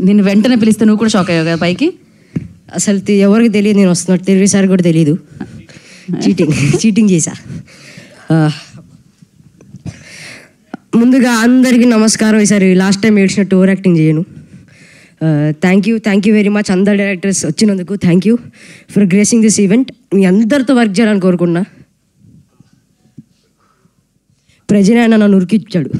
నేను వెంటనే పిలిస్తే నువ్వు కూడా షాక్ అయ్యావు కదా పైకి? అసలు ఎవరికి తెలియదు నేను వస్తున్నట్టు, తెలుగు సార్ కూడా తెలియదు. చీటింగ్ చేశా. ముందుగా అందరికీ నమస్కారం. ఈసారి లాస్ట్ టైం ఏడ్చినట్టు ఓవర్ యాక్టింగ్ చేయను. థ్యాంక్ యూ వెరీ మచ్ అందరు డైరెక్టర్స్ వచ్చినందుకు. Thank you for gracing this event. మీ అందరితో వర్క్ చేయాలని కోరుకున్నా. ప్రజనే అన్న నన్ను ఉరికిచ్చాడు.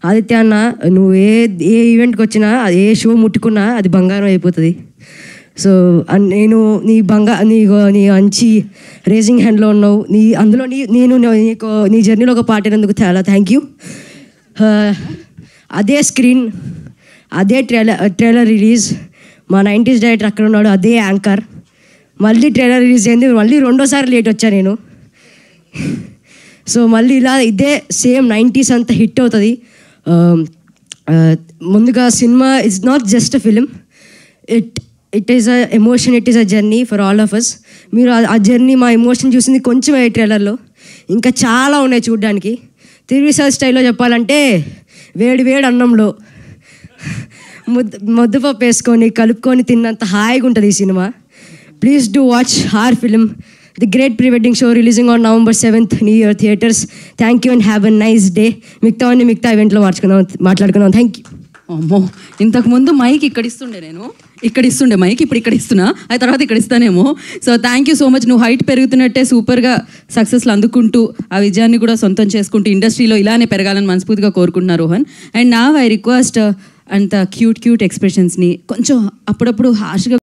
ఆదిత్య అన్న, నువ్వు ఏ ఈవెంట్కి వచ్చినా, ఏ షో ముట్టుకున్నా అది బంగారం అయిపోతుంది. సో నేను నీ మంచి రేసింగ్ హ్యాండ్లో ఉన్నావు. అందులో నీ జర్నీలో ఒక పార్ట్ అయినందుకు చాలా థ్యాంక్ యూ. అదే స్క్రీన్, అదే ట్రైలర్ రిలీజ్, మా 90s డైరెక్టర్ అక్కడ ఉన్నాడు, అదే యాంకర్. మళ్ళీ ట్రైలర్ రిలీజ్ అయింది, మళ్ళీ రెండోసారి లేట్ వచ్చా నేను. సో మళ్ళీ ఇదే సేమ్ 90s అంతా హిట్ అవుతుంది. ముందుగా cinema it's not just a film, it is a emotion, it is a journey for all of us. మీరు ఆ జర్నీ, మా ఎమోషన్ చూసింది కొంచెం ట్రైలర్లో, ఇంకా చాలా ఉన్నాయి చూడడానికి. తెలుగు సార్ స్టైల్లో చెప్పాలంటే వేడి అన్నంలో ముద్దపప్పు వేసుకొని కలుపుకొని తిన్నంత హాయిగా ఉంటుంది ఈ cinema. Please do watch our film, The Great Pre-Wedding Show, releasing on November 7th, New Year Theatres. Thank you and have a nice day. మిగతా ఈవెంట్లో మాట్లాడుకుందాం. Thank you. అమ్మో, ఇంతకుముందు మైక్ ఇక్కడ ఇస్తుండే మైక్, ఇప్పుడు ఇక్కడ ఇస్తున్నా, ఆ తర్వాత ఇక్కడ ఇస్తానేమో. So thank you so much. నువ్వు హైట్ పెరుగుతున్నట్టే సూపర్గా సక్సెస్లు అందుకుంటూ ఆ విజయాన్ని కూడా సొంతం చేసుకుంటూ ఇండస్ట్రీలో ఇలానే పెరగాలని మనస్ఫూర్తిగా కోరుకుంటున్నా రోహన్. అండ్ నా ఐ రిక్వెస్ట్ అంత క్యూట్ ఎక్స్ప్రెషన్స్ని కొంచెం అప్పుడప్పుడు హార్ష్గా